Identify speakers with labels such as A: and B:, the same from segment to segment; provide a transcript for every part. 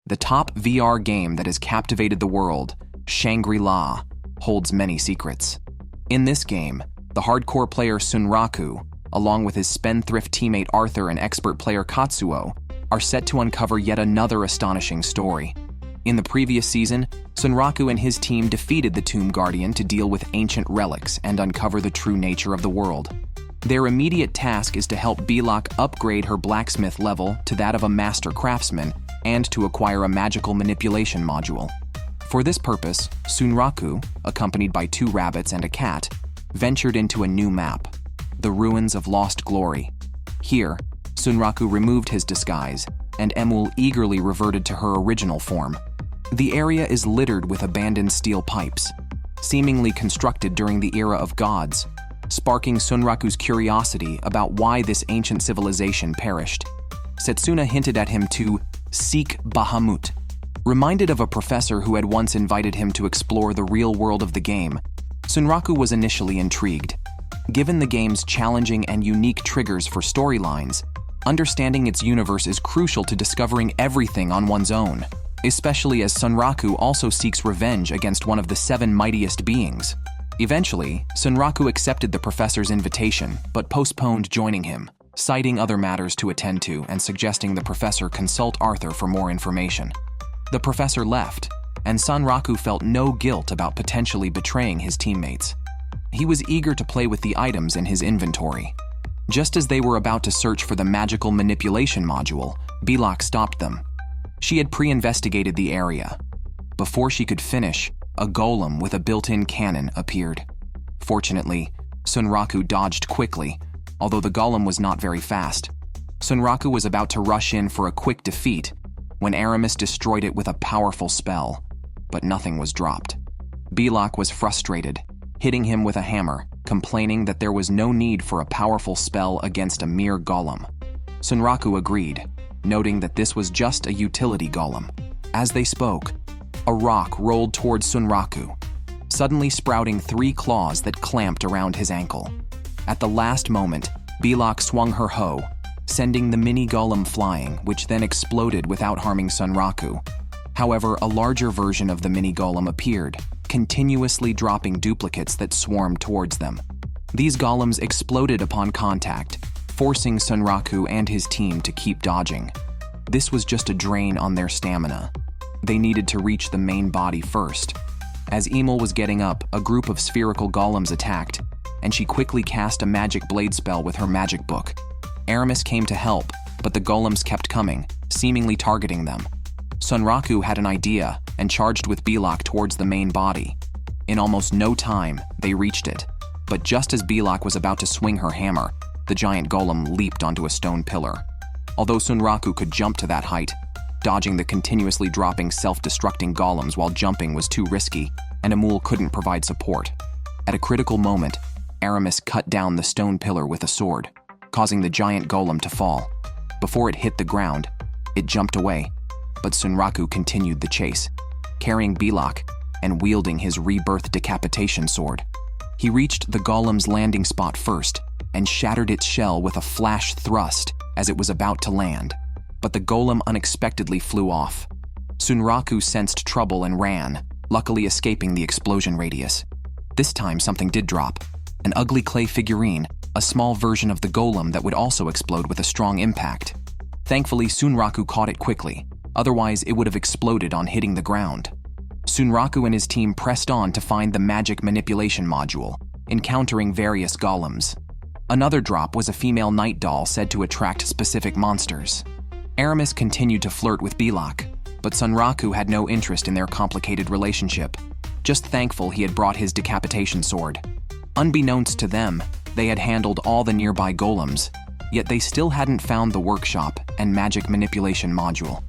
A: The top VR game that has captivated the world, Shangri-La, holds many secrets. In this game, the hardcore player Sunraku, along with his spendthrift teammate Arthur and expert player Katsuo, are set to uncover yet another astonishing story. In the previous season, Sunraku and his team defeated the Tomb Guardian to deal with ancient relics and uncover the true nature of the world. Their immediate task is to help Belok upgrade her blacksmith level to that of a master craftsman and to acquire a magical manipulation module. For this purpose, Sunraku, accompanied by 2 rabbits and a cat, ventured into a new map, the Ruins of Lost Glory. Here, Sunraku removed his disguise, and Emul eagerly reverted to her original form. The area is littered with abandoned steel pipes, seemingly constructed during the era of gods, sparking Sunraku's curiosity about why this ancient civilization perished. Setsuna hinted at him to seek Bahamut. Reminded of a professor who had once invited him to explore the real world of the game, Sunraku was initially intrigued. Given the game's challenging and unique triggers for storylines, understanding its universe is crucial to discovering everything on one's own, especially as Sunraku also seeks revenge against one of the 7 mightiest beings. Eventually, Sunraku accepted the professor's invitation, but postponed joining him, citing other matters to attend to and suggesting the professor consult Arthur for more information. The professor left, and Sunraku felt no guilt about potentially betraying his teammates. He was eager to play with the items in his inventory. Just as they were about to search for the magical manipulation module, Belok stopped them. She had pre-investigated the area. Before she could finish, a golem with a built-in cannon appeared. Fortunately, Sunraku dodged quickly, although the golem was not very fast. Sunraku was about to rush in for a quick defeat when Aramis destroyed it with a powerful spell, but nothing was dropped. Belok was frustrated, hitting him with a hammer, complaining that there was no need for a powerful spell against a mere golem. Sunraku agreed, noting that this was just a utility golem. As they spoke, a rock rolled towards Sunraku, suddenly sprouting 3 claws that clamped around his ankle. At the last moment, Belok swung her hoe, sending the mini golem flying, which then exploded without harming Sunraku. However, a larger version of the mini golem appeared, continuously dropping duplicates that swarmed towards them. These golems exploded upon contact, forcing Sunraku and his team to keep dodging. This was just a drain on their stamina. They needed to reach the main body first. As Emil was getting up, a group of spherical golems attacked, and she quickly cast a magic blade spell with her magic book. Aramis came to help, but the golems kept coming, seemingly targeting them. Sunraku had an idea and charged with Belok towards the main body. In almost no time, they reached it, but just as Belok was about to swing her hammer, the giant golem leaped onto a stone pillar. Although Sunraku could jump to that height, dodging the continuously dropping self-destructing golems while jumping was too risky, and Emul couldn't provide support. At a critical moment, Aramis cut down the stone pillar with a sword, causing the giant golem to fall. Before it hit the ground, it jumped away, but Sunraku continued the chase, carrying Belok and wielding his rebirth decapitation sword. He reached the golem's landing spot first and shattered its shell with a flash thrust as it was about to land, but the golem unexpectedly flew off. Sunraku sensed trouble and ran, luckily escaping the explosion radius. This time something did drop, an ugly clay figurine, a small version of the golem that would also explode with a strong impact. Thankfully, Sunraku caught it quickly, otherwise it would have exploded on hitting the ground. Sunraku and his team pressed on to find the magic manipulation module, encountering various golems. Another drop was a female night doll said to attract specific monsters. Aramis continued to flirt with Belok, but Sunraku had no interest in their complicated relationship, just thankful he had brought his decapitation sword. Unbeknownst to them, they had handled all the nearby golems, yet they still hadn't found the workshop and magic manipulation module.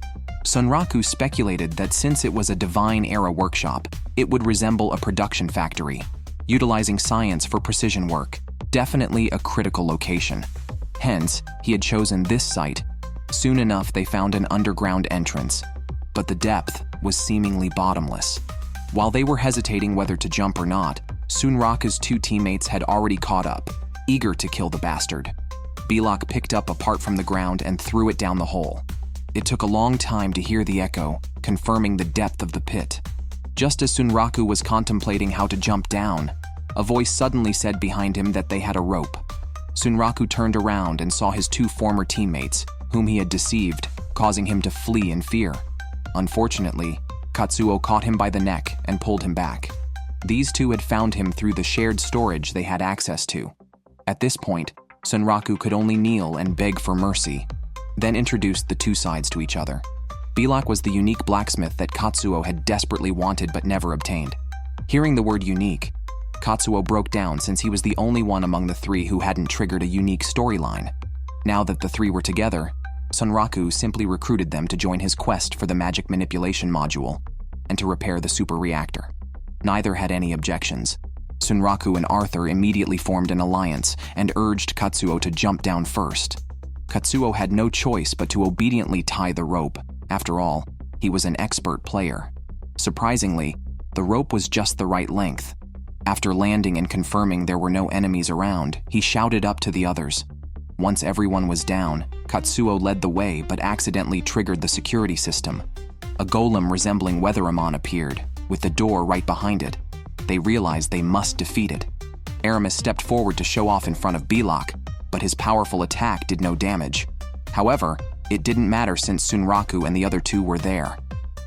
A: Sunraku speculated that since it was a Divine-era workshop, it would resemble a production factory, utilizing science for precision work, definitely a critical location. Hence, he had chosen this site. Soon enough, they found an underground entrance, but the depth was seemingly bottomless. While they were hesitating whether to jump or not, Sunraku's 2 teammates had already caught up, eager to kill the bastard. Belok picked up a part from the ground and threw it down the hole. It took a long time to hear the echo, confirming the depth of the pit. Just as Sunraku was contemplating how to jump down, a voice suddenly said behind him that they had a rope. Sunraku turned around and saw his two former teammates, whom he had deceived, causing him to flee in fear. Unfortunately, Katsuo caught him by the neck and pulled him back. These two had found him through the shared storage they had access to. At this point, Sunraku could only kneel and beg for mercy, then introduced the two sides to each other. Belak was the unique blacksmith that Katsuo had desperately wanted but never obtained. Hearing the word unique, Katsuo broke down since he was the only one among the three who hadn't triggered a unique storyline. Now that the three were together, Sunraku simply recruited them to join his quest for the magic manipulation module and to repair the super reactor. Neither had any objections. Sunraku and Arthur immediately formed an alliance and urged Katsuo to jump down first. Katsuo had no choice but to obediently tie the rope. After all, he was an expert player. Surprisingly, the rope was just the right length. After landing and confirming there were no enemies around, he shouted up to the others. Once everyone was down, Katsuo led the way but accidentally triggered the security system. A golem resembling Weatheramon appeared, with the door right behind it. They realized they must defeat it. Aramis stepped forward to show off in front of Belak, but his powerful attack did no damage. However, it didn't matter since Sunraku and the other two were there.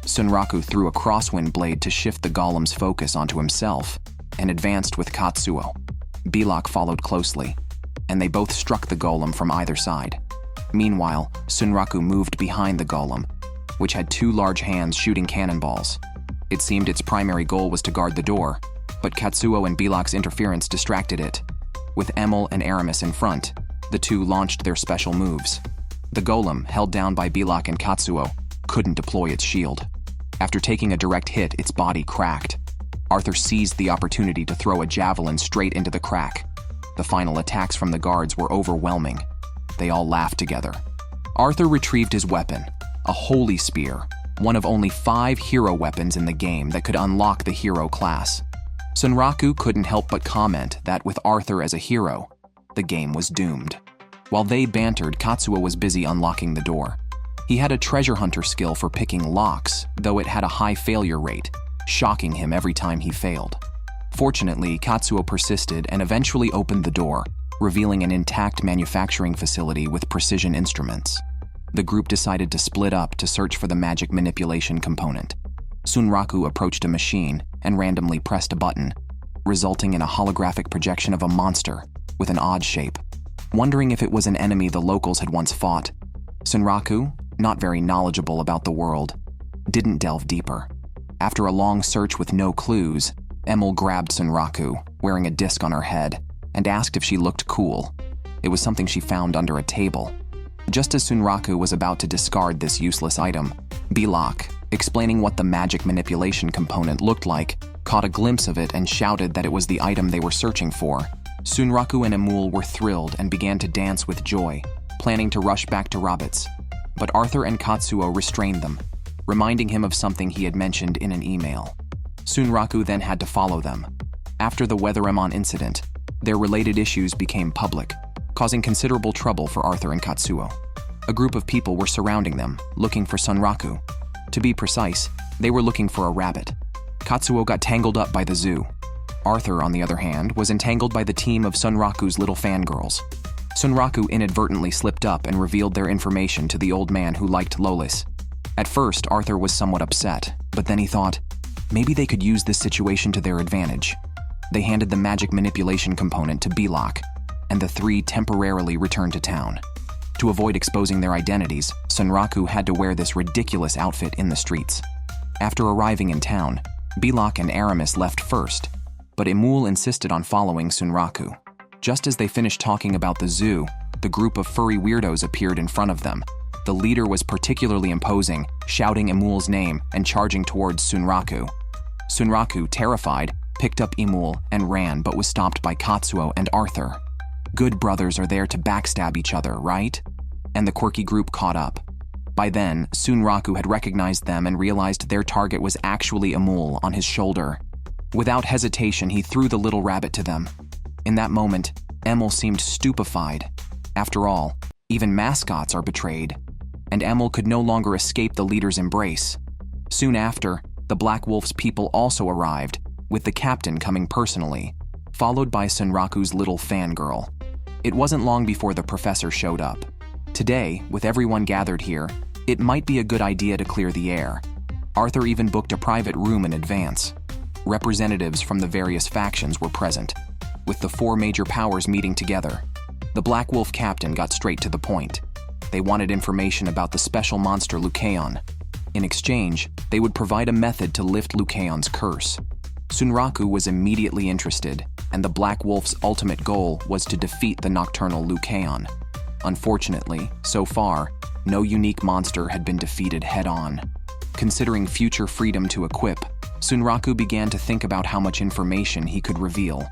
A: Sunraku threw a crosswind blade to shift the golem's focus onto himself and advanced with Katsuo. Belak followed closely, and they both struck the golem from either side. Meanwhile, Sunraku moved behind the golem, which had two large hands shooting cannonballs. It seemed its primary goal was to guard the door, but Katsuo and Belak's interference distracted it. With Emil and Aramis in front, the two launched their special moves. The golem, held down by Belak and Katsuo, couldn't deploy its shield. After taking a direct hit, its body cracked. Arthur seized the opportunity to throw a javelin straight into the crack. The final attacks from the guards were overwhelming. They all laughed together. Arthur retrieved his weapon, a holy spear, one of only 5 hero weapons in the game that could unlock the hero class. Sunraku couldn't help but comment that with Arthur as a hero, the game was doomed. While they bantered, Katsuo was busy unlocking the door. He had a treasure hunter skill for picking locks, though it had a high failure rate, shocking him every time he failed. Fortunately, Katsuo persisted and eventually opened the door, revealing an intact manufacturing facility with precision instruments. The group decided to split up to search for the magic manipulation component. Sunraku approached a machine and randomly pressed a button, resulting in a holographic projection of a monster with an odd shape. Wondering if it was an enemy the locals had once fought, Sunraku, not very knowledgeable about the world, didn't delve deeper. After a long search with no clues, Emil grabbed Sunraku, wearing a disc on her head, and asked if she looked cool. It was something she found under a table. Just as Sunraku was about to discard this useless item, Belak, explaining what the magic manipulation component looked like, caught a glimpse of it and shouted that it was the item they were searching for. Sunraku and Emil were thrilled and began to dance with joy, planning to rush back to Rabbits. But Arthur and Katsuo restrained them, reminding him of something he had mentioned in an email. Sunraku then had to follow them. After the Weatheramon incident, their related issues became public, causing considerable trouble for Arthur and Katsuo. A group of people were surrounding them, looking for Sunraku. To be precise, they were looking for a rabbit. Katsuo got tangled up by the zoo. Arthur, on the other hand, was entangled by the team of Sunraku's little fangirls. Sunraku inadvertently slipped up and revealed their information to the old man who liked Lolis. At first, Arthur was somewhat upset, but then he thought, maybe they could use this situation to their advantage. They handed the magic manipulation component to Belak, and the three temporarily returned to town. To avoid exposing their identities, Sunraku had to wear this ridiculous outfit in the streets. After arriving in town, Belak and Aramis left first, but Emil insisted on following Sunraku. Just as they finished talking about the zoo, the group of furry weirdos appeared in front of them. The leader was particularly imposing, shouting Emil's name and charging towards Sunraku. Sunraku, terrified, picked up Emil and ran but was stopped by Katsuo and Arthur. Good brothers are there to backstab each other, right? And the quirky group caught up. By then, Sunraku had recognized them and realized their target was actually Emil on his shoulder. Without hesitation, he threw the little rabbit to them. In that moment, Emil seemed stupefied. After all, even mascots are betrayed. and Emil could no longer escape the leader's embrace. Soon after, the Black Wolf's people also arrived, with the captain coming personally, followed by Sunraku's little fangirl. It wasn't long before the professor showed up. Today, with everyone gathered here, it might be a good idea to clear the air. Arthur even booked a private room in advance. Representatives from the various factions were present, with the 4 major powers meeting together. The Black Wolf captain got straight to the point. They wanted information about the special monster Lucaon. In exchange, they would provide a method to lift Lucaon's curse. Sunraku was immediately interested, and the Black Wolf's ultimate goal was to defeat the nocturnal Lucaon. Unfortunately, so far, no unique monster had been defeated head-on. Considering future freedom to equip, Sunraku began to think about how much information he could reveal,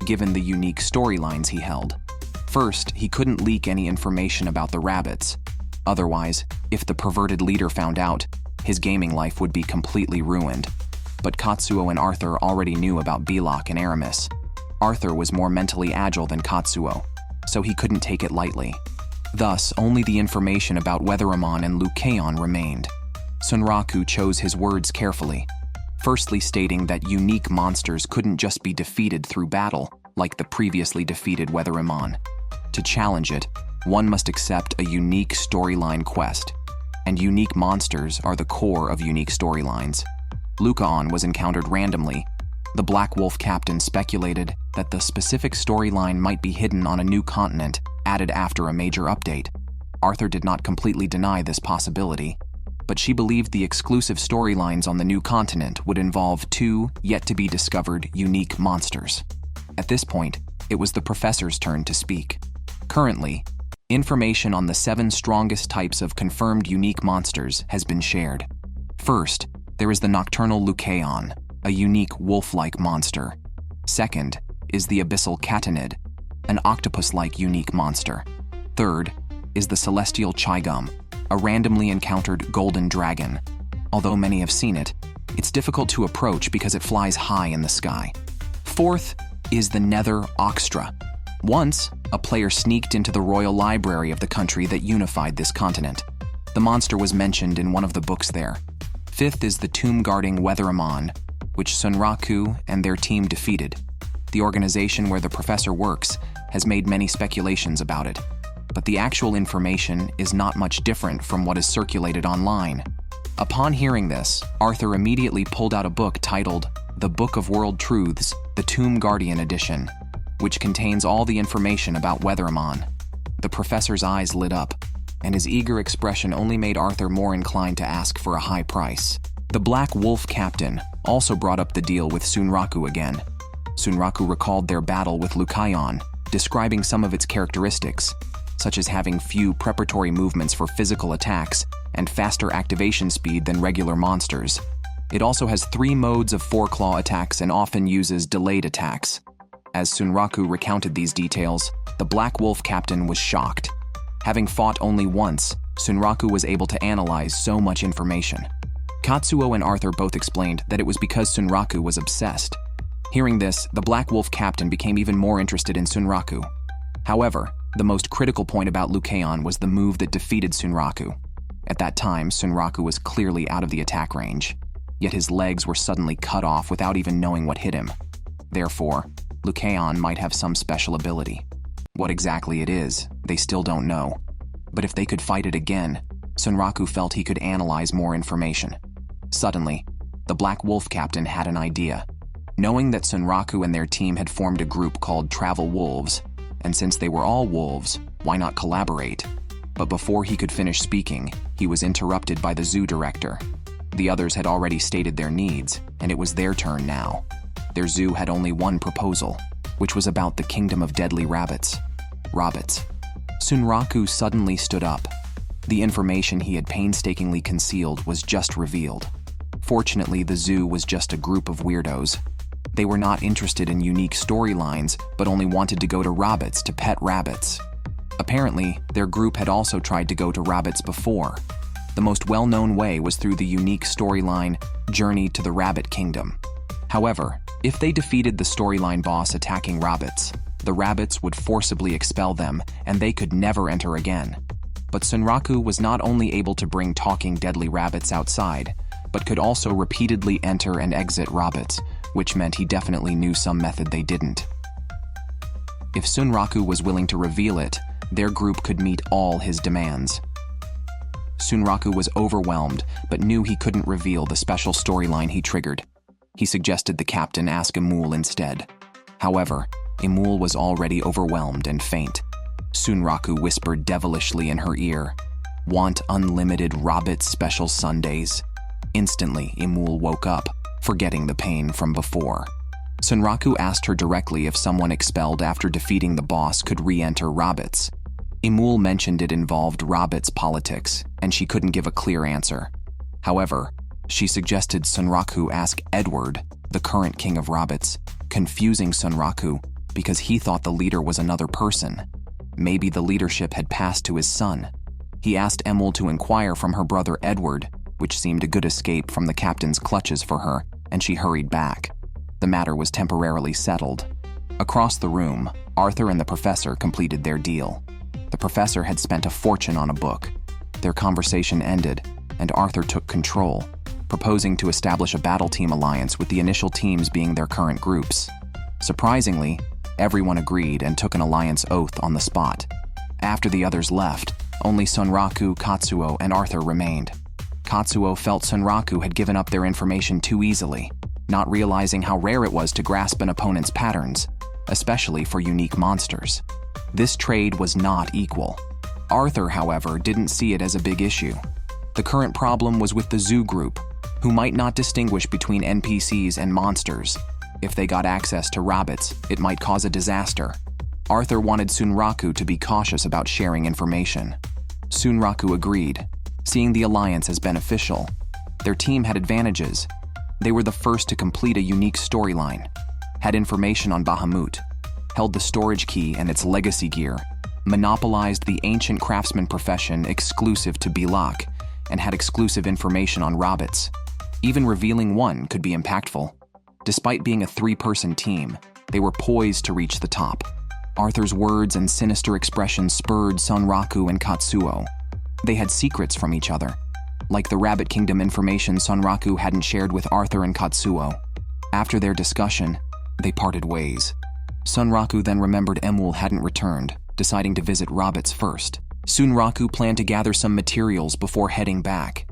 A: given the unique storylines he held. First, he couldn't leak any information about the rabbits. Otherwise, if the perverted leader found out, his gaming life would be completely ruined. But Katsuo and Arthur already knew about Belok and Aramis. Arthur was more mentally agile than Katsuo, so he couldn't take it lightly. Thus, only the information about Weatheramon and Lucaon remained. Sunraku chose his words carefully, firstly stating that unique monsters couldn't just be defeated through battle, like the previously defeated Weatheramon. To challenge it, one must accept a unique storyline quest, and unique monsters are the core of unique storylines. Lucaon was encountered randomly. The Black Wolf captain speculated that the specific storyline might be hidden on a new continent added after a major update. Arthur did not completely deny this possibility, but she believed the exclusive storylines on the new continent would involve 2 yet-to-be-discovered unique monsters. At this point, it was the professor's turn to speak. Currently, information on the 7 strongest types of confirmed unique monsters has been shared. First, there is the nocturnal Lucaon, a unique wolf-like monster. Second is the Abyssal Catanid, an octopus-like unique monster. Third is the Celestial Chigum, a randomly encountered golden dragon. Although many have seen it, it's difficult to approach because it flies high in the sky. Fourth is the Nether Oxtra. Once, a player sneaked into the royal library of the country that unified this continent. The monster was mentioned in one of the books there. Fifth is the tomb-guarding Weatheramon, which Sunraku and their team defeated. The organization where the professor works has made many speculations about it, but the actual information is not much different from what is circulated online. Upon hearing this, Arthur immediately pulled out a book titled The Book of World Truths, the Tomb Guardian Edition, which contains all the information about Weatheramon. The professor's eyes lit up, and his eager expression only made Arthur more inclined to ask for a high price. The Black Wolf captain also brought up the deal with Sunraku again. Sunraku recalled their battle with Lucaon, describing some of its characteristics, such as having few preparatory movements for physical attacks and faster activation speed than regular monsters. It also has 3 modes of foreclaw attacks and often uses delayed attacks. As Sunraku recounted these details, the Black Wolf captain was shocked. Having fought only once, Sunraku was able to analyze so much information. Katsuo and Arthur both explained that it was because Sunraku was obsessed. Hearing this, the Black Wolf captain became even more interested in Sunraku. However, the most critical point about Lucaon was the move that defeated Sunraku. At that time, Sunraku was clearly out of the attack range, yet his legs were suddenly cut off without even knowing what hit him. Therefore, Lucaon might have some special ability. What exactly it is, they still don't know. But if they could fight it again, Sunraku felt he could analyze more information. Suddenly, the Black Wolf captain had an idea. Knowing that Sunraku and their team had formed a group called Travel Wolves, and since they were all wolves, why not collaborate? But before he could finish speaking, he was interrupted by the zoo director. The others had already stated their needs, and it was their turn now. Their zoo had only one proposal, which was about the kingdom of deadly rabbits. Rabbits. Sunraku suddenly stood up. The information he had painstakingly concealed was just revealed. Fortunately, the zoo was just a group of weirdos. They were not interested in unique storylines, but only wanted to go to rabbits to pet rabbits. Apparently, their group had also tried to go to rabbits before. The most well-known way was through the unique storyline, Journey to the Rabbit Kingdom. However, if they defeated the storyline boss attacking rabbits, the rabbits would forcibly expel them, and they could never enter again. But Sunraku was not only able to bring talking deadly rabbits outside, but could also repeatedly enter and exit rabbits, which meant he definitely knew some method they didn't. If Sunraku was willing to reveal it, their group could meet all his demands. Sunraku was overwhelmed, but knew he couldn't reveal the special storyline he triggered. He suggested the captain ask Emul instead. However, Emul was already overwhelmed and faint. Sunraku whispered devilishly in her ear, "Want unlimited rabbit special Sundays?" Instantly, Emul woke up, forgetting the pain from before. Sunraku asked her directly if someone expelled after defeating the boss could re-enter rabbits. Emul mentioned it involved rabbits' politics, and she couldn't give a clear answer. However, she suggested Sunraku ask Edward, the current king of rabbits, confusing Sunraku because he thought the leader was another person. Maybe the leadership had passed to his son. He asked Emul to inquire from her brother Edward, which seemed a good escape from the captain's clutches for her, and she hurried back. The matter was temporarily settled. Across the room, Arthur and the professor completed their deal. The professor had spent a fortune on a book. Their conversation ended, and Arthur took control, proposing to establish a battle team alliance with the initial teams being their current groups. Surprisingly, everyone agreed and took an alliance oath on the spot. After the others left, only Sunraku, Katsuo, and Arthur remained. Katsuo felt Sunraku had given up their information too easily, not realizing how rare it was to grasp an opponent's patterns, especially for unique monsters. This trade was not equal. Arthur, however, didn't see it as a big issue. The current problem was with the zoo group, who might not distinguish between NPCs and monsters. If they got access to rabbits, it might cause a disaster. Arthur wanted Sunraku to be cautious about sharing information. Sunraku agreed, seeing the alliance as beneficial. Their team had advantages. They were the first to complete a unique storyline, had information on Bahamut, held the storage key and its legacy gear, monopolized the ancient craftsman profession exclusive to Bilak, and had exclusive information on rabbits. Even revealing one could be impactful. Despite being a three-person team, they were poised to reach the top. Arthur's words and sinister expressions spurred Sunraku and Katsuo. They had secrets from each other, like the Rabbit Kingdom information Sunraku hadn't shared with Arthur and Katsuo. After their discussion, they parted ways. Sunraku then remembered Emul hadn't returned, deciding to visit rabbits first. Sunraku planned to gather some materials before heading back.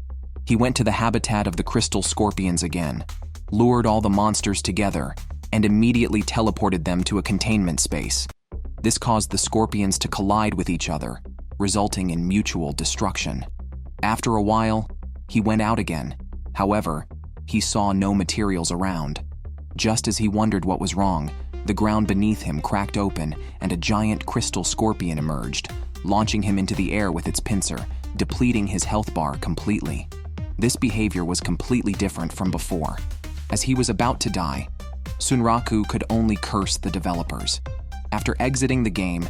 A: He went to the habitat of the crystal scorpions again, lured all the monsters together, and immediately teleported them to a containment space. This caused the scorpions to collide with each other, resulting in mutual destruction. After a while, he went out again. However, he saw no materials around. Just as he wondered what was wrong, the ground beneath him cracked open and a giant crystal scorpion emerged, launching him into the air with its pincer, depleting his health bar completely. This behavior was completely different from before. As he was about to die, Sunraku could only curse the developers. After exiting the game,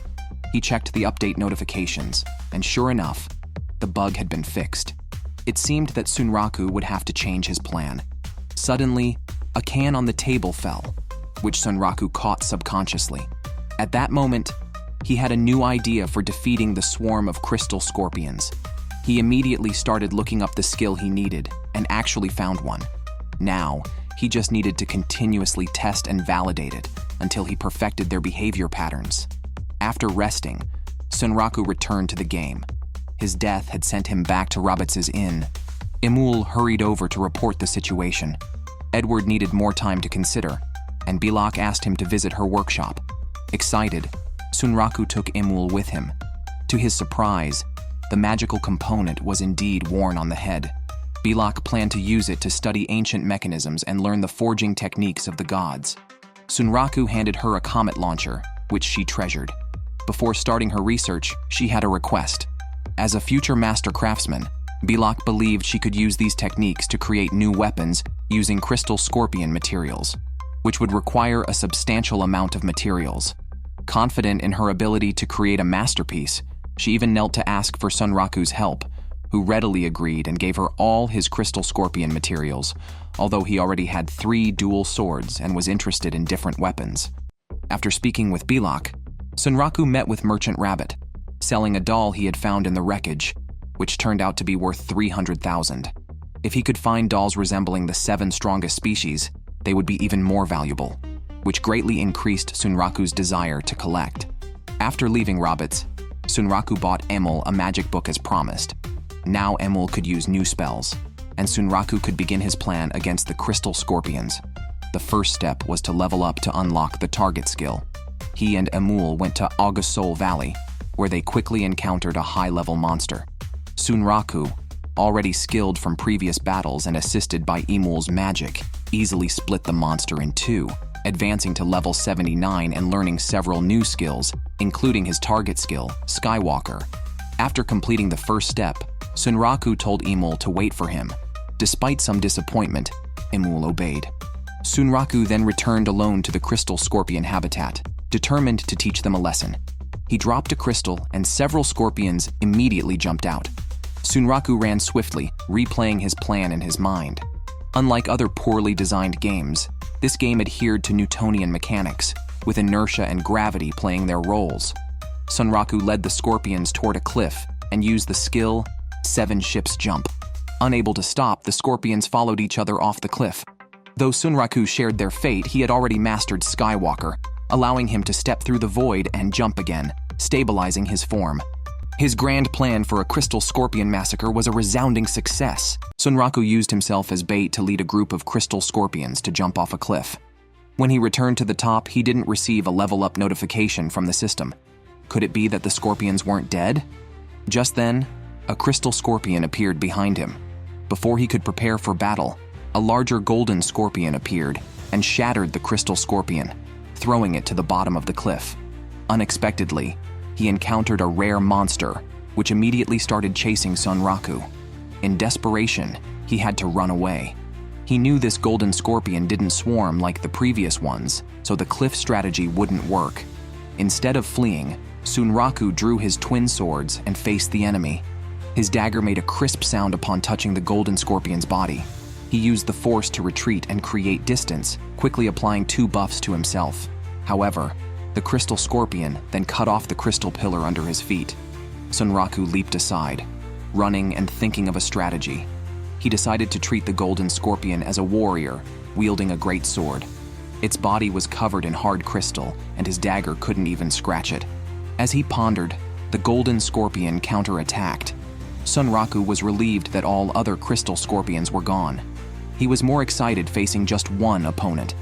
A: he checked the update notifications, and sure enough, the bug had been fixed. It seemed that Sunraku would have to change his plan. Suddenly, a can on the table fell, which Sunraku caught subconsciously. At that moment, he had a new idea for defeating the swarm of crystal scorpions. He immediately started looking up the skill he needed and actually found one. Now, he just needed to continuously test and validate it until he perfected their behavior patterns. After resting, Sunraku returned to the game. His death had sent him back to Rabbits' inn. Emul hurried over to report the situation. Edward needed more time to consider, and Bilak asked him to visit her workshop. Excited, Sunraku took Emul with him. To his surprise, the magical component was indeed worn on the head. Bilak planned to use it to study ancient mechanisms and learn the forging techniques of the gods. Sunraku handed her a comet launcher, which she treasured. Before starting her research, she had a request. As a future master craftsman, Bilak believed she could use these techniques to create new weapons using crystal scorpion materials, which would require a substantial amount of materials. Confident in her ability to create a masterpiece, she even knelt to ask for Sunraku's help, who readily agreed and gave her all his crystal scorpion materials, although he already had 3 dual swords and was interested in different weapons. After speaking with Bilak, Sunraku met with Merchant Rabbit. selling a doll he had found in the wreckage, which turned out to be worth 300,000. If he could find dolls resembling the 7 strongest species, they would be even more valuable, which greatly increased Sunraku's desire to collect. After leaving Roberts, Sunraku bought Emil a magic book as promised. Now Emil could use new spells, and Sunraku could begin his plan against the crystal scorpions. The first step was to level up to unlock the target skill. He and Emil went to Abyssal Valley, where they quickly encountered a high-level monster. Sunraku, already skilled from previous battles and assisted by Emil's magic, easily split the monster in two, advancing to level 79 and learning several new skills, including his target skill, Skywalker. After completing the first step, Sunraku told Emil to wait for him. Despite some disappointment, Emil obeyed. Sunraku then returned alone to the crystal scorpion habitat, determined to teach them a lesson. He dropped a crystal and several scorpions immediately jumped out. Sunraku ran swiftly, replaying his plan in his mind. Unlike other poorly designed games, this game adhered to Newtonian mechanics, with inertia and gravity playing their roles. Sunraku led the scorpions toward a cliff and used the skill 7 ships jump. Unable to stop, the scorpions followed each other off the cliff. Though Sunraku shared their fate, he had already mastered Skywalker, allowing him to step through the void and jump again, stabilizing his form. His grand plan for a crystal scorpion massacre was a resounding success. Sunraku used himself as bait to lead a group of crystal scorpions to jump off a cliff. When he returned to the top, he didn't receive a level-up notification from the system. Could it be that the scorpions weren't dead? Just then, a crystal scorpion appeared behind him. Before he could prepare for battle, a larger golden scorpion appeared and shattered the crystal scorpion, throwing it to the bottom of the cliff. Unexpectedly, he encountered a rare monster, which immediately started chasing Sunraku. In desperation, he had to run away. He knew this golden scorpion didn't swarm like the previous ones, so the cliff strategy wouldn't work. Instead of fleeing, Sunraku drew his twin swords and faced the enemy. His dagger made a crisp sound upon touching the golden scorpion's body. He used the force to retreat and create distance, quickly applying 2 buffs to himself. However, the crystal scorpion then cut off the crystal pillar under his feet. Sunraku leaped aside, running and thinking of a strategy. He decided to treat the golden scorpion as a warrior, wielding a great sword. Its body was covered in hard crystal, and his dagger couldn't even scratch it. As he pondered, the golden scorpion counterattacked. Sunraku was relieved that all other crystal scorpions were gone. He was more excited facing just one opponent.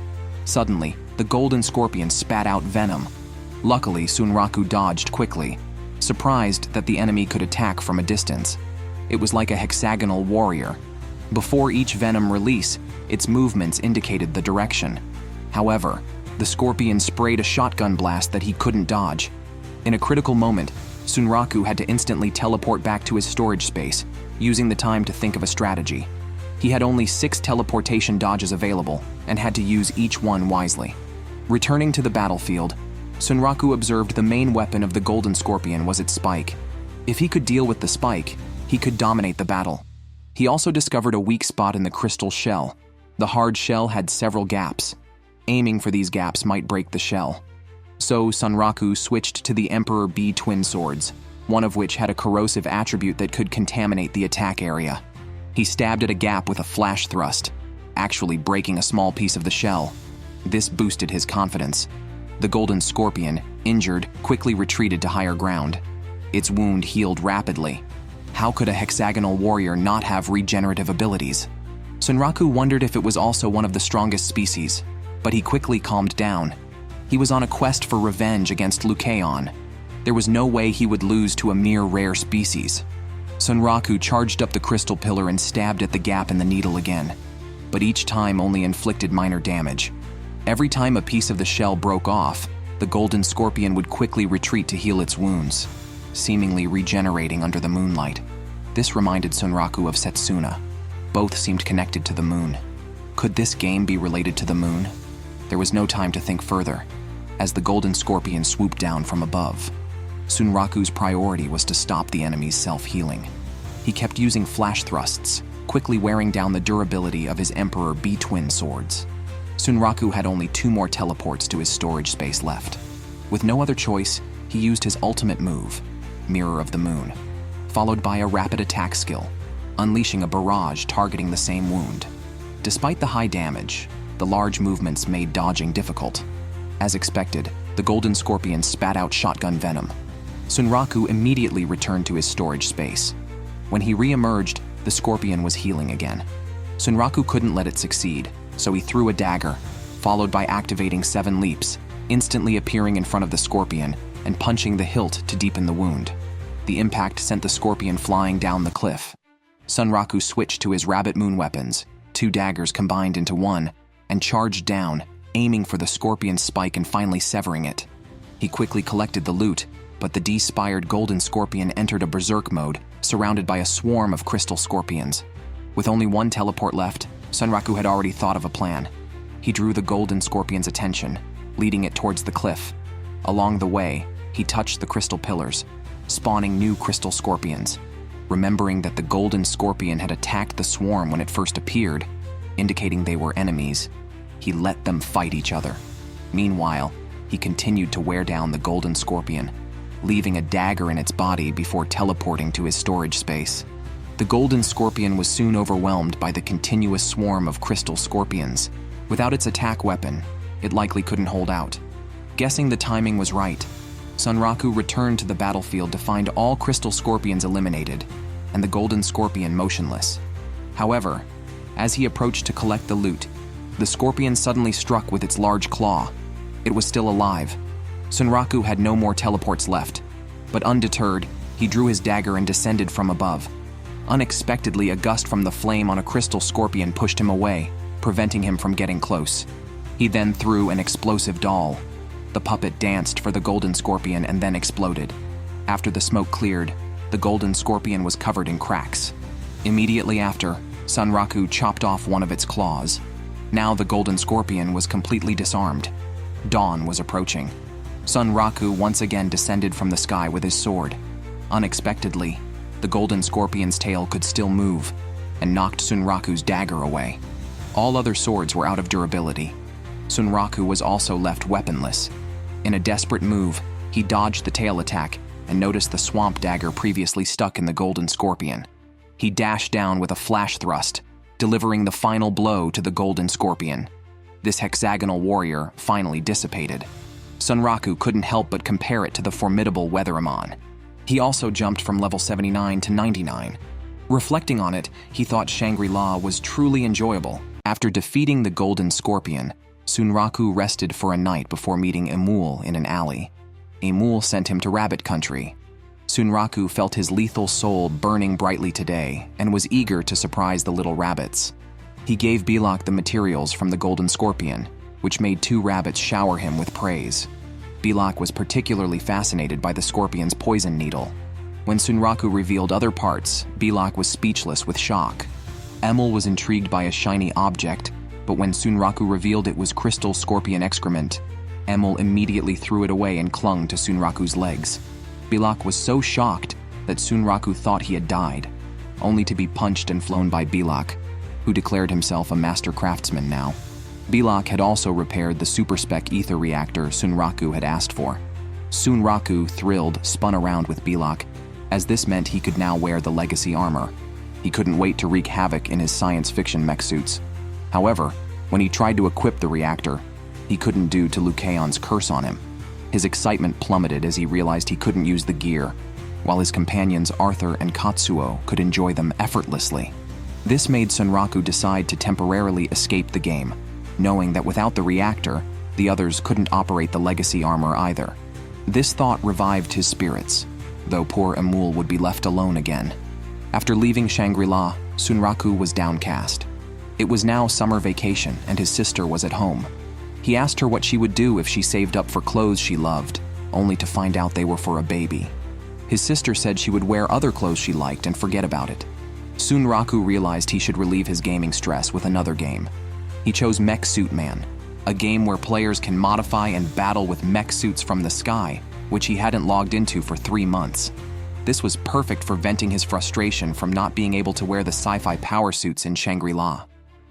A: Suddenly, the golden scorpion spat out venom. Luckily, Sunraku dodged quickly, surprised that the enemy could attack from a distance. It was like a hexagonal warrior. Before each venom release, its movements indicated the direction. However, the scorpion sprayed a shotgun blast that he couldn't dodge. In a critical moment, Sunraku had to instantly teleport back to his storage space, using the time to think of a strategy. He had only 6 teleportation dodges available and had to use each one wisely. Returning to the battlefield, Sunraku observed the main weapon of the golden scorpion was its spike. If he could deal with the spike, he could dominate the battle. He also discovered a weak spot in the crystal shell. The hard shell had several gaps. Aiming for these gaps might break the shell. So Sunraku switched to the Emperor B twin swords, one of which had a corrosive attribute that could contaminate the attack area. He stabbed at a gap with a flash thrust, actually breaking a small piece of the shell. This boosted his confidence. The golden scorpion, injured, quickly retreated to higher ground. Its wound healed rapidly. How could a hexagonal warrior not have regenerative abilities? Sunraku wondered if it was also one of the strongest species, but he quickly calmed down. He was on a quest for revenge against Lucaon. There was no way he would lose to a mere rare species. Sunraku charged up the crystal pillar and stabbed at the gap in the needle again, but each time only inflicted minor damage. Every time a piece of the shell broke off, the golden scorpion would quickly retreat to heal its wounds, seemingly regenerating under the moonlight. This reminded Sunraku of Setsuna. Both seemed connected to the moon. Could this game be related to the moon? There was no time to think further, as the golden scorpion swooped down from above. Sunraku's priority was to stop the enemy's self-healing. He kept using flash thrusts, quickly wearing down the durability of his Emperor B twin swords. Sunraku had only 2 more teleports to his storage space left. With no other choice, he used his ultimate move. Mirror of the Moon, followed by a rapid attack skill, unleashing a barrage targeting the same wound. Despite the high damage, the large movements made dodging difficult. As expected, the Golden Scorpion spat out shotgun venom. Sunraku immediately returned to his storage space. When he re-emerged, the Scorpion was healing again. Sunraku couldn't let it succeed, so he threw a dagger, followed by activating 7 leaps, instantly appearing in front of the Scorpion and punching the hilt to deepen the wound. The impact sent the Scorpion flying down the cliff. Sunraku switched to his Rabbit Moon weapons, 2 daggers combined into one, and charged down, aiming for the Scorpion's spike and finally severing it. He quickly collected the loot, but the de-spired Golden Scorpion entered a berserk mode, surrounded by a swarm of crystal scorpions. With only 1 teleport left, Sunraku had already thought of a plan. He drew the Golden Scorpion's attention, leading it towards the cliff. Along the way, he touched the crystal pillars, spawning new crystal scorpions. Remembering that the Golden Scorpion had attacked the swarm when it first appeared, indicating they were enemies, he let them fight each other. Meanwhile, he continued to wear down the Golden Scorpion, leaving a dagger in its body before teleporting to his storage space. The Golden Scorpion was soon overwhelmed by the continuous swarm of crystal scorpions. Without its attack weapon, it likely couldn't hold out. Guessing the timing was right, Sunraku returned to the battlefield to find all crystal scorpions eliminated and the Golden Scorpion motionless. However, as he approached to collect the loot, the Scorpion suddenly struck with its large claw. It was still alive. Sunraku had no more teleports left, but undeterred, he drew his dagger and descended from above. Unexpectedly, a gust from the flame on a crystal scorpion pushed him away, preventing him from getting close. He then threw an explosive doll. The puppet danced for the Golden Scorpion and then exploded. After the smoke cleared, the Golden Scorpion was covered in cracks. Immediately after, Sunraku chopped off one of its claws. Now the Golden Scorpion was completely disarmed. Dawn was approaching. Sunraku once again descended from the sky with his sword. Unexpectedly, the Golden Scorpion's tail could still move and knocked Sunraku's dagger away. All other swords were out of durability. Sunraku was also left weaponless. In a desperate move, he dodged the tail attack and noticed the swamp dagger previously stuck in the Golden Scorpion. He dashed down with a flash thrust, delivering the final blow to the Golden Scorpion. This hexagonal warrior finally dissipated. Sunraku couldn't help but compare it to the formidable Weatheramon. He also jumped from level 79 to 99. Reflecting on it, he thought Shangri-La was truly enjoyable. After defeating the Golden Scorpion, Sunraku rested for a night before meeting Emul in an alley. Emul sent him to Rabbit Country. Sunraku felt his lethal soul burning brightly today and was eager to surprise the little rabbits. He gave Belak the materials from the Golden Scorpion, which made 2 rabbits shower him with praise. Belak was particularly fascinated by the scorpion's poison needle. When Sunraku revealed other parts, Belak was speechless with shock. Emul was intrigued by a shiny object, but when Sunraku revealed it was crystal scorpion excrement, Emul immediately threw it away and clung to Sunraku's legs. Belak was so shocked that Sunraku thought he had died, only to be punched and flown by Belak, who declared himself a master craftsman now. Belak had also repaired the super-spec ether reactor Sunraku had asked for. Sunraku, thrilled, spun around with Belak, as this meant he could now wear the legacy armor. He couldn't wait to wreak havoc in his science fiction mech suits. However, when he tried to equip the reactor, he couldn't due to Lucaon's curse on him. His excitement plummeted as he realized he couldn't use the gear, while his companions Arthur and Katsuo could enjoy them effortlessly. This made Sunraku decide to temporarily escape the game, knowing that without the reactor, the others couldn't operate the legacy armor either. This thought revived his spirits, though poor Emul would be left alone again. After leaving Shangri-La, Sunraku was downcast. It was now summer vacation and his sister was at home. He asked her what she would do if she saved up for clothes she loved, only to find out they were for a baby. His sister said she would wear other clothes she liked and forget about it. Sunraku realized he should relieve his gaming stress with another game. He chose Mech Suit Man, a game where players can modify and battle with mech suits from the sky, which he hadn't logged into for 3 months. This was perfect for venting his frustration from not being able to wear the sci-fi power suits in Shangri-La.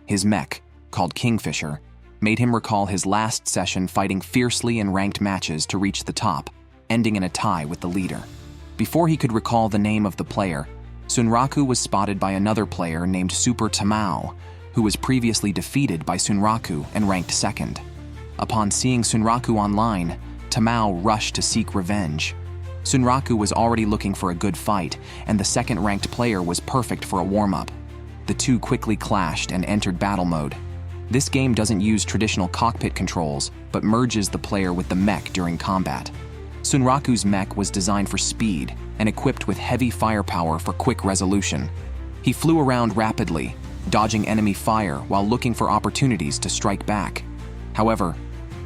A: His mech, called Kingfisher, made him recall his last session fighting fiercely in ranked matches to reach the top, ending in a tie with the leader. Before he could recall the name of the player, Sunraku was spotted by another player named Super Tamao, who was previously defeated by Sunraku and ranked second. Upon seeing Sunraku online, Tamao rushed to seek revenge. Sunraku was already looking for a good fight, and the second-ranked player was perfect for a warm-up. The two quickly clashed and entered battle mode. This game doesn't use traditional cockpit controls, but merges the player with the mech during combat. Sunraku's mech was designed for speed and equipped with heavy firepower for quick resolution. He flew around rapidly, dodging enemy fire while looking for opportunities to strike back. However,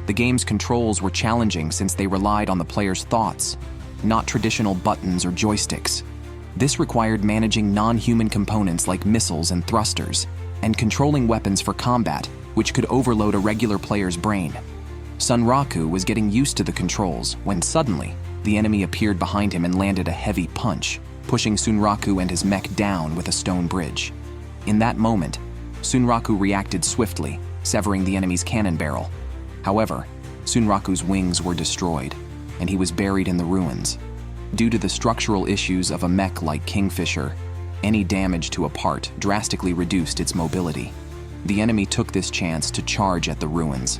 A: the game's controls were challenging since they relied on the player's thoughts, not traditional buttons or joysticks. This required managing non-human components like missiles and thrusters, and controlling weapons for combat, which could overload a regular player's brain. Sunraku was getting used to the controls when suddenly, the enemy appeared behind him and landed a heavy punch, pushing Sunraku and his mech down with a stone bridge. In that moment, Sunraku reacted swiftly, severing the enemy's cannon barrel. However, Sunraku's wings were destroyed, and he was buried in the ruins. Due to the structural issues of a mech like Kingfisher, any damage to a part drastically reduced its mobility. The enemy took this chance to charge at the ruins.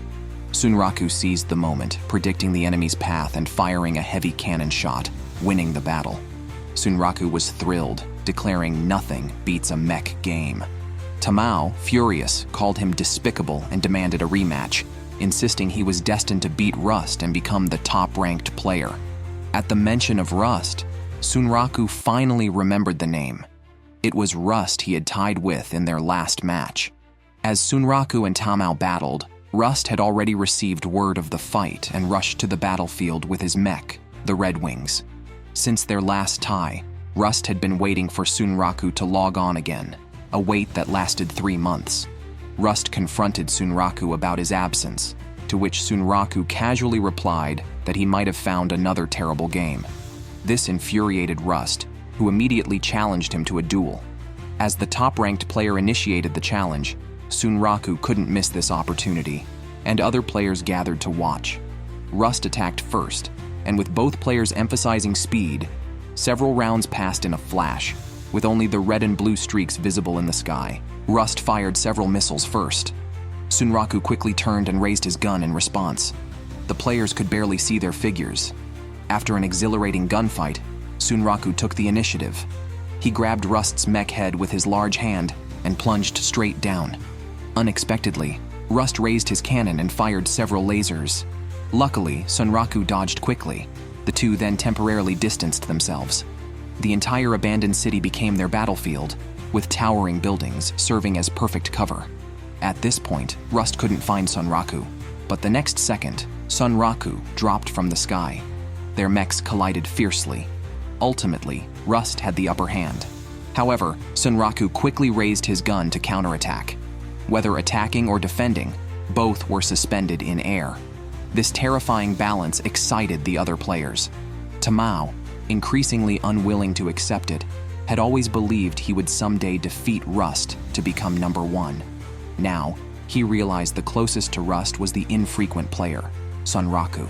A: Sunraku seized the moment, predicting the enemy's path and firing a heavy cannon shot, winning the battle. Sunraku was thrilled, declaring nothing beats a mech game. Tamao, furious, called him despicable and demanded a rematch, insisting he was destined to beat Rust and become the top-ranked player. At the mention of Rust, Sunraku finally remembered the name. It was Rust he had tied with in their last match. As Sunraku and Tamao battled, Rust had already received word of the fight and rushed to the battlefield with his mech, the Red Wings. Since their last tie, Rust had been waiting for Sunraku to log on again, a wait that lasted 3 months. Rust confronted Sunraku about his absence, to which Sunraku casually replied that he might have found another terrible game. This infuriated Rust, who immediately challenged him to a duel. As the top-ranked player initiated the challenge, Sunraku couldn't miss this opportunity, and other players gathered to watch. Rust attacked first, and with both players emphasizing speed, several rounds passed in a flash, with only the red and blue streaks visible in the sky. Rust fired several missiles first. Sunraku quickly turned and raised his gun in response. The players could barely see their figures. After an exhilarating gunfight, Sunraku took the initiative. He grabbed Rust's mech head with his large hand and plunged straight down. Unexpectedly, Rust raised his cannon and fired several lasers. Luckily, Sunraku dodged quickly. The two then temporarily distanced themselves. The entire abandoned city became their battlefield, with towering buildings serving as perfect cover. At this point, Rust couldn't find Sunraku, but the next second, Sunraku dropped from the sky. Their mechs collided fiercely. Ultimately, Rust had the upper hand. However, Sunraku quickly raised his gun to counterattack. Whether attacking or defending, both were suspended in air. This terrifying balance excited the other players. Tamao, increasingly unwilling to accept it, had always believed he would someday defeat Rust to become number one. Now, he realized the closest to Rust was the infrequent player, Sunraku.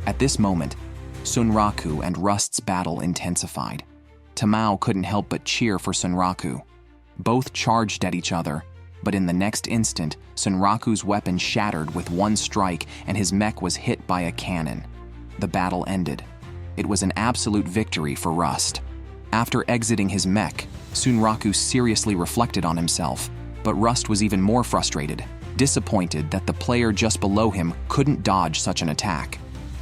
A: At this moment, Sunraku and Rust's battle intensified. Tamao couldn't help but cheer for Sunraku. Both charged at each other, but in the next instant, Sunraku's weapon shattered with one strike and his mech was hit by a cannon. The battle ended. It was an absolute victory for Rust. After exiting his mech, Sunraku seriously reflected on himself, but Rust was even more frustrated, disappointed that the player just below him couldn't dodge such an attack.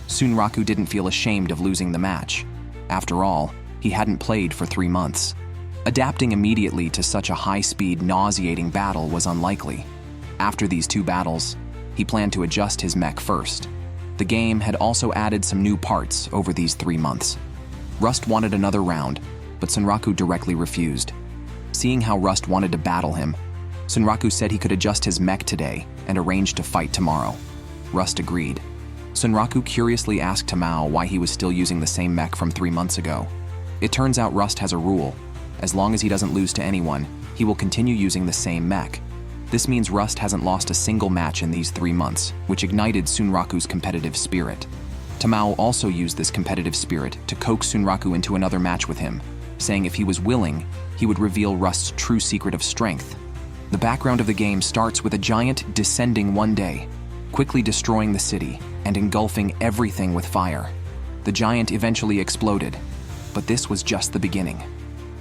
A: Sunraku didn't feel ashamed of losing the match. After all, he hadn't played for 3 months. Adapting immediately to such a high-speed, nauseating battle was unlikely. After these 2 battles, he planned to adjust his mech first. The game had also added some new parts over these 3 months. Rust wanted another round, but Sunraku directly refused. Seeing how Rust wanted to battle him, Sunraku said he could adjust his mech today and arranged to fight tomorrow. Rust agreed. Sunraku curiously asked Tamao why he was still using the same mech from 3 months ago. It turns out Rust has a rule. As long as he doesn't lose to anyone, he will continue using the same mech. This means Rust hasn't lost a single match in these 3 months, which ignited Sunraku's competitive spirit. Tamao also used this competitive spirit to coax Sunraku into another match with him, saying if he was willing, he would reveal Rust's true secret of strength. The background of the game starts with a giant descending one day, quickly destroying the city and engulfing everything with fire. The giant eventually exploded, but this was just the beginning.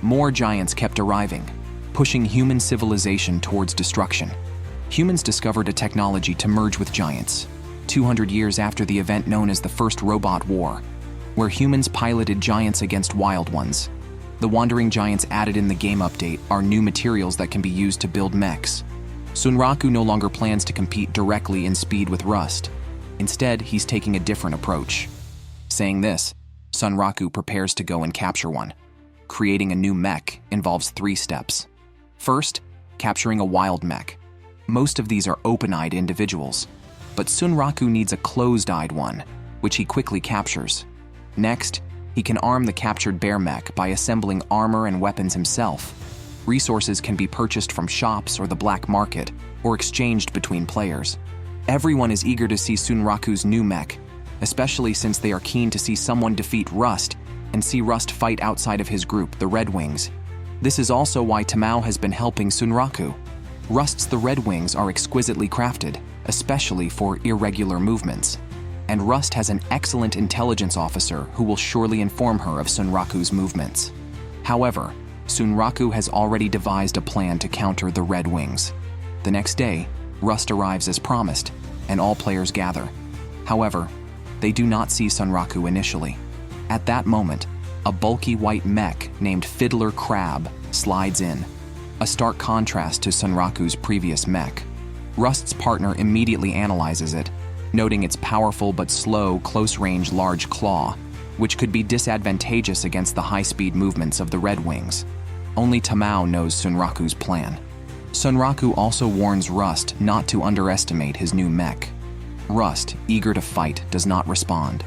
A: More giants kept arriving, pushing human civilization towards destruction. Humans discovered a technology to merge with giants, 200 years after the event known as the First Robot War, where humans piloted giants against wild ones. The wandering giants added in the game update are new materials that can be used to build mechs. Sunraku no longer plans to compete directly in speed with Rust. Instead, he's taking a different approach. Saying this, Sunraku prepares to go and capture one. Creating a new mech involves 3 steps. First, capturing a wild mech. Most of these are open-eyed individuals, but Sunraku needs a closed-eyed one, which he quickly captures. Next, he can arm the captured bear mech by assembling armor and weapons himself. Resources can be purchased from shops or the black market, or exchanged between players. Everyone is eager to see Sunraku's new mech, especially since they are keen to see someone defeat Rust and see Rust fight outside of his group, the Red Wings. This is also why Tamao has been helping Sunraku. Rust's the Red Wings are exquisitely crafted, especially for irregular movements. And Rust has an excellent intelligence officer who will surely inform her of Sunraku's movements. However, Sunraku has already devised a plan to counter the Red Wings. The next day, Rust arrives as promised, and all players gather. However, they do not see Sunraku initially. At that moment, a bulky white mech named Fiddler Crab slides in, a stark contrast to Sunraku's previous mech. Rust's partner immediately analyzes it, noting its powerful but slow, close-range large claw, which could be disadvantageous against the high-speed movements of the Red Wings. Only Tamao knows Sunraku's plan. Sunraku also warns Rust not to underestimate his new mech. Rust, eager to fight, does not respond.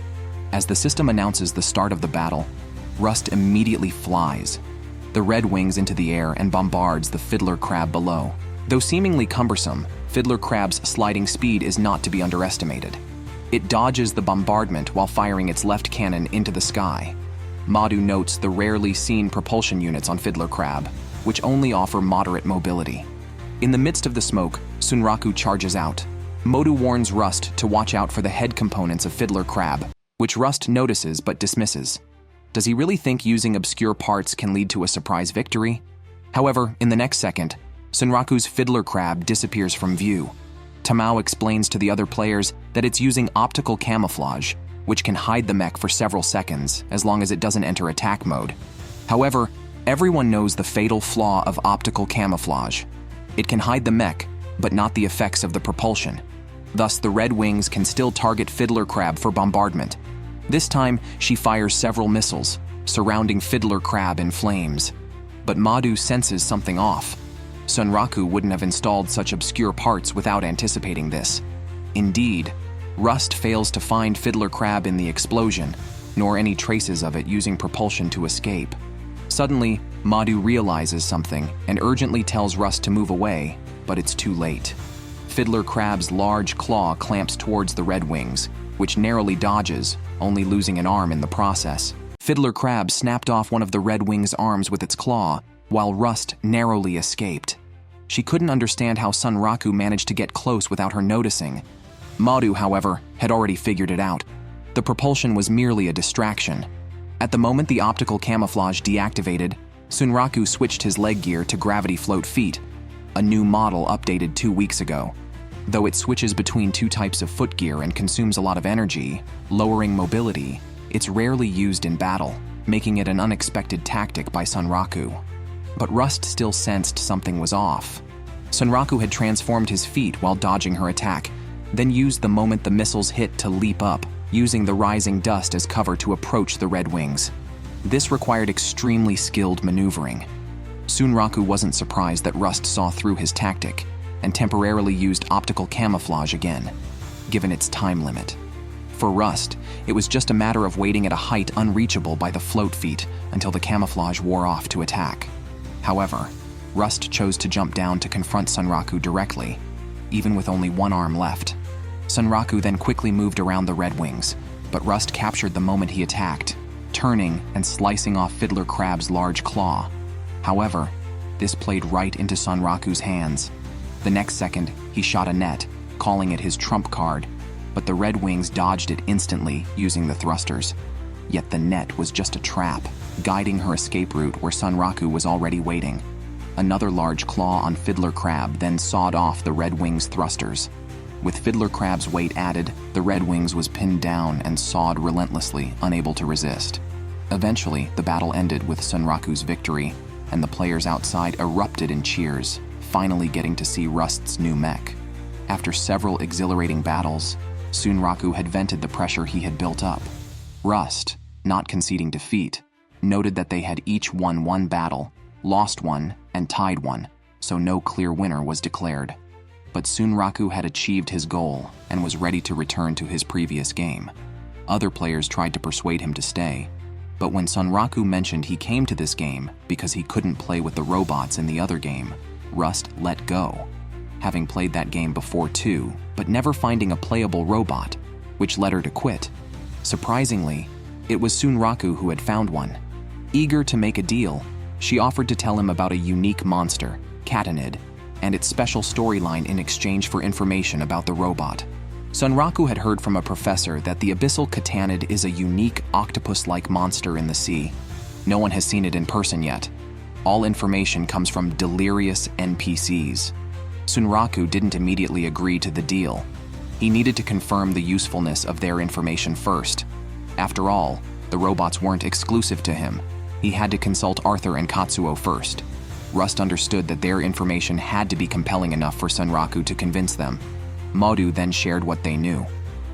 A: As the system announces the start of the battle, Rust immediately flies the Red Wings into the air and bombards the Fiddler Crab below. Though seemingly cumbersome, Fiddler Crab's sliding speed is not to be underestimated. It dodges the bombardment while firing its left cannon into the sky. Madu notes the rarely seen propulsion units on Fiddler Crab, which only offer moderate mobility. In the midst of the smoke, Sunraku charges out. Modu warns Rust to watch out for the head components of Fiddler Crab, which Rust notices but dismisses. Does he really think using obscure parts can lead to a surprise victory? However, in the next second, Sunraku's Fiddler Crab disappears from view. Tamao explains to the other players that it's using optical camouflage, which can hide the mech for several seconds as long as it doesn't enter attack mode. However, everyone knows the fatal flaw of optical camouflage. It can hide the mech, but not the effects of the propulsion. Thus, the Red Wings can still target Fiddler Crab for bombardment. This time, she fires several missiles, surrounding Fiddler Crab in flames. But Madu senses something off. Sunraku wouldn't have installed such obscure parts without anticipating this. Indeed, Rust fails to find Fiddler Crab in the explosion, nor any traces of it using propulsion to escape. Suddenly, Madu realizes something and urgently tells Rust to move away, but it's too late. Fiddler Crab's large claw clamps towards the Red Wings, which narrowly dodges, only losing an arm in the process. Fiddler Crab snapped off one of the Red Wing's arms with its claw, while Rust narrowly escaped. She couldn't understand how Sunraku managed to get close without her noticing. Madu, however, had already figured it out. The propulsion was merely a distraction. At the moment the optical camouflage deactivated, Sunraku switched his leg gear to gravity float feet, a new model updated 2 weeks ago. Though it switches between 2 types of foot gear and consumes a lot of energy, lowering mobility, it's rarely used in battle, making it an unexpected tactic by Sunraku. But Rust still sensed something was off. Sunraku had transformed his feet while dodging her attack, then used the moment the missiles hit to leap up, using the rising dust as cover to approach the Red Wings. This required extremely skilled maneuvering. Sunraku wasn't surprised that Rust saw through his tactic and temporarily used optical camouflage again, given its time limit. For Rust, it was just a matter of waiting at a height unreachable by the float feet until the camouflage wore off to attack. However, Rust chose to jump down to confront Sunraku directly, even with only one arm left. Sunraku then quickly moved around the Red Wings, but Rust captured the moment he attacked, turning and slicing off Fiddler Crab's large claw. However, this played right into Sunraku's hands. The next second, he shot a net, calling it his trump card, but the Red Wings dodged it instantly using the thrusters. Yet the net was just a trap, guiding her escape route where Sunraku was already waiting. Another large claw on Fiddler Crab then sawed off the Red Wings' thrusters. With Fiddler Crab's weight added, the Red Wings was pinned down and sawed relentlessly, unable to resist. Eventually, the battle ended with Sunraku's victory, and the players outside erupted in cheers, finally getting to see Rust's new mech. After several exhilarating battles, Sunraku had vented the pressure he had built up. Rust, not conceding defeat, noted that they had each won one battle, lost one, and tied one, so no clear winner was declared. But Sunraku had achieved his goal and was ready to return to his previous game. Other players tried to persuade him to stay, but when Sunraku mentioned he came to this game because he couldn't play with the robots in the other game, Rust let go, having played that game before too, but never finding a playable robot, which led her to quit. Surprisingly, it was Sunraku who had found one. Eager to make a deal, she offered to tell him about a unique monster, Catanid, and its special storyline in exchange for information about the robot. Sunraku had heard from a professor that the Abyssal Catanid is a unique octopus-like monster in the sea. No one has seen it in person yet. All information comes from delirious NPCs. Sunraku didn't immediately agree to the deal. He needed to confirm the usefulness of their information first. After all, the robots weren't exclusive to him. He had to consult Arthur and Katsuo first. Rust understood that their information had to be compelling enough for Sunraku to convince them. Modu then shared what they knew.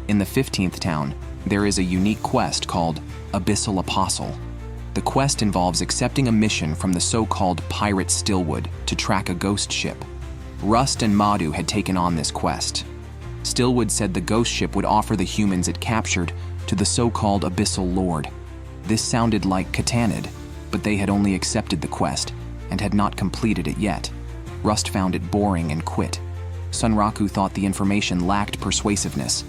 A: In the 15th town, there is a unique quest called Abyssal Apostle. The quest involves accepting a mission from the so-called Pirate Stillwood to track a ghost ship. Rust and Modu had taken on this quest. Stillwood said the ghost ship would offer the humans it captured to the so-called Abyssal Lord. This sounded like Catanid, but they had only accepted the quest and had not completed it yet. Rust found it boring and quit. Sunraku thought the information lacked persuasiveness.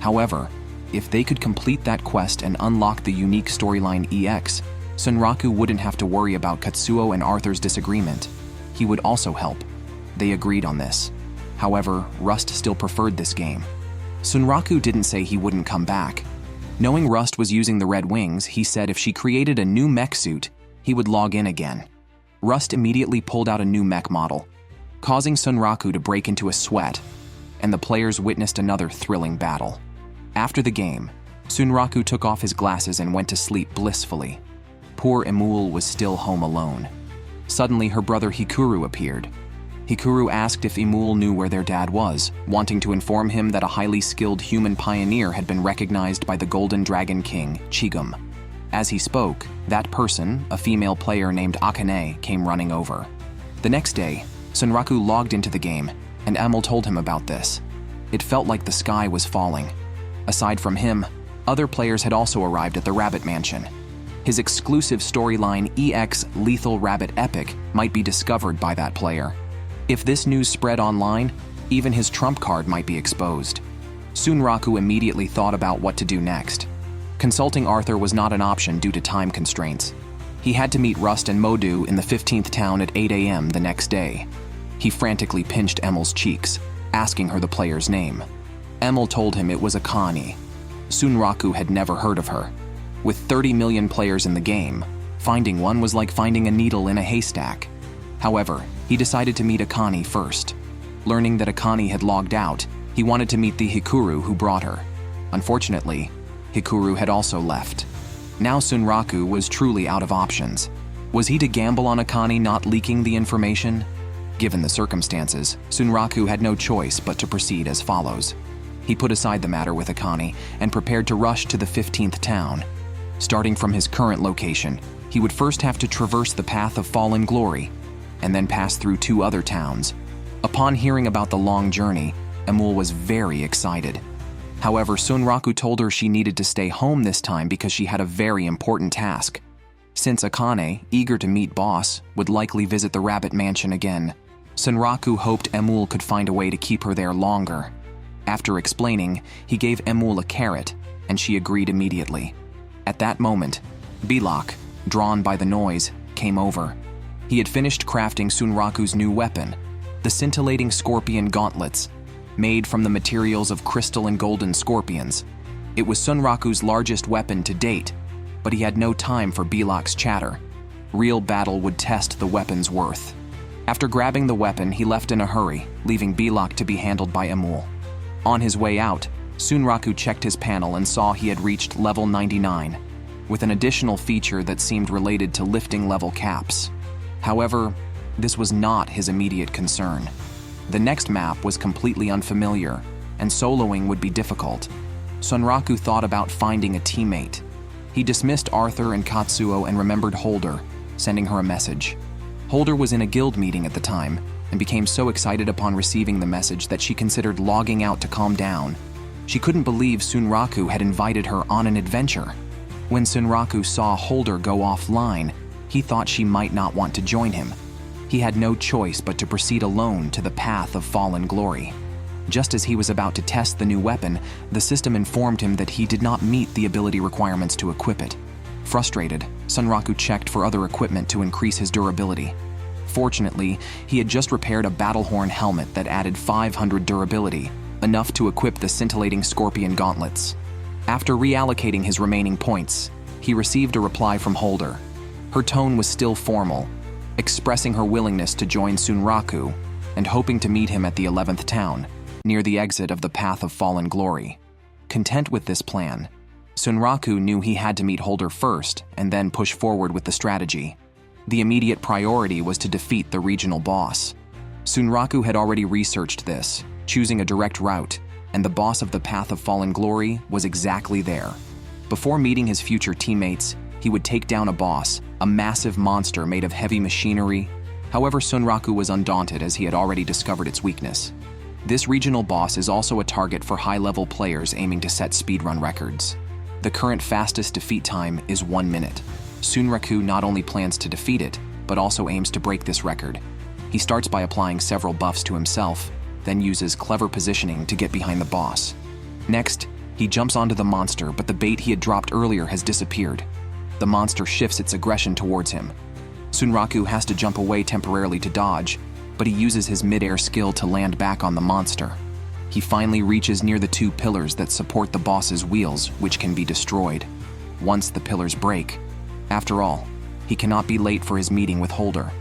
A: However, if they could complete that quest and unlock the unique storyline EX, Sunraku wouldn't have to worry about Katsuo and Arthur's disagreement. He would also help. They agreed on this. However, Rust still preferred this game. Sunraku didn't say he wouldn't come back. Knowing Rust was using the Red Wings, he said if she created a new mech suit, he would log in again. Rust immediately pulled out a new mech model, causing Sunraku to break into a sweat, and the players witnessed another thrilling battle. After the game, Sunraku took off his glasses and went to sleep blissfully. Poor Emul was still home alone. Suddenly, her brother Hikuru appeared. Hikuru asked if Emul knew where their dad was, wanting to inform him that a highly skilled human pioneer had been recognized by the Golden Dragon King, Chigum. As he spoke, that person, a female player named Akane, came running over. The next day, Sunraku logged into the game, and Emil told him about this. It felt like the sky was falling. Aside from him, other players had also arrived at the Rabbit Mansion. His exclusive storyline EX Lethal Rabbit Epic might be discovered by that player. If this news spread online, even his trump card might be exposed. Sunraku immediately thought about what to do next. Consulting Arthur was not an option due to time constraints. He had to meet Rust and Modu in the 15th town at 8 a.m. the next day. He frantically pinched Emil's cheeks, asking her the player's name. Emil told him it was Akane. Sunraku had never heard of her. With 30 million players in the game, finding one was like finding a needle in a haystack. However, he decided to meet Akane first. Learning that Akane had logged out, he wanted to meet the Hikuru who brought her. Unfortunately, Hikuru had also left. Now Sunraku was truly out of options. Was he to gamble on Akane not leaking the information? Given the circumstances, Sunraku had no choice but to proceed as follows. He put aside the matter with Akane and prepared to rush to the 15th town. Starting from his current location, he would first have to traverse the path of fallen glory, and then pass through 2 other towns. Upon hearing about the long journey, Emul was very excited. However, Sunraku told her she needed to stay home this time because she had a very important task. Since Akane, eager to meet Boss, would likely visit the Rabbit Mansion again, Sunraku hoped Emul could find a way to keep her there longer. After explaining, he gave Emul a carrot, and she agreed immediately. At that moment, Belok, drawn by the noise, came over. He had finished crafting Sunraku's new weapon, the scintillating scorpion gauntlets, made from the materials of crystal and golden scorpions. It was Sunraku's largest weapon to date, but he had no time for Belok's chatter. Real battle would test the weapon's worth. After grabbing the weapon, he left in a hurry, leaving Belok to be handled by Emul. On his way out, Sunraku checked his panel and saw he had reached level 99, with an additional feature that seemed related to lifting level caps. However, this was not his immediate concern. The next map was completely unfamiliar, and soloing would be difficult. Sunraku thought about finding a teammate. He dismissed Arthur and Katsuo and remembered Holder, sending her a message. Holder was in a guild meeting at the time, and became so excited upon receiving the message that she considered logging out to calm down. She couldn't believe Sunraku had invited her on an adventure. When Sunraku saw Holder go offline, he thought she might not want to join him. He had no choice but to proceed alone to the path of fallen glory. Just as he was about to test the new weapon, the system informed him that he did not meet the ability requirements to equip it. Frustrated, Sunraku checked for other equipment to increase his durability. Fortunately, he had just repaired a Battlehorn helmet that added 500 durability, enough to equip the scintillating scorpion gauntlets. After reallocating his remaining points, he received a reply from Holder. Her tone was still formal, expressing her willingness to join Sunraku and hoping to meet him at the 11th town, near the exit of the Path of Fallen Glory. Content with this plan, Sunraku knew he had to meet Holder first and then push forward with the strategy. The immediate priority was to defeat the regional boss. Sunraku had already researched this, choosing a direct route, and the boss of the Path of Fallen Glory was exactly there. Before meeting his future teammates, he would take down a boss, a massive monster made of heavy machinery. However, Sunraku was undaunted as he had already discovered its weakness. This regional boss is also a target for high-level players aiming to set speedrun records. The current fastest defeat time is 1 minute. Sunraku not only plans to defeat it, but also aims to break this record. He starts by applying several buffs to himself, then uses clever positioning to get behind the boss. Next, he jumps onto the monster, but the bait he had dropped earlier has disappeared. The monster shifts its aggression towards him. Sunraku has to jump away temporarily to dodge, but he uses his mid-air skill to land back on the monster. He finally reaches near the 2 pillars that support the boss's wheels, which can be destroyed. Once the pillars break, after all, he cannot be late for his meeting with Holder.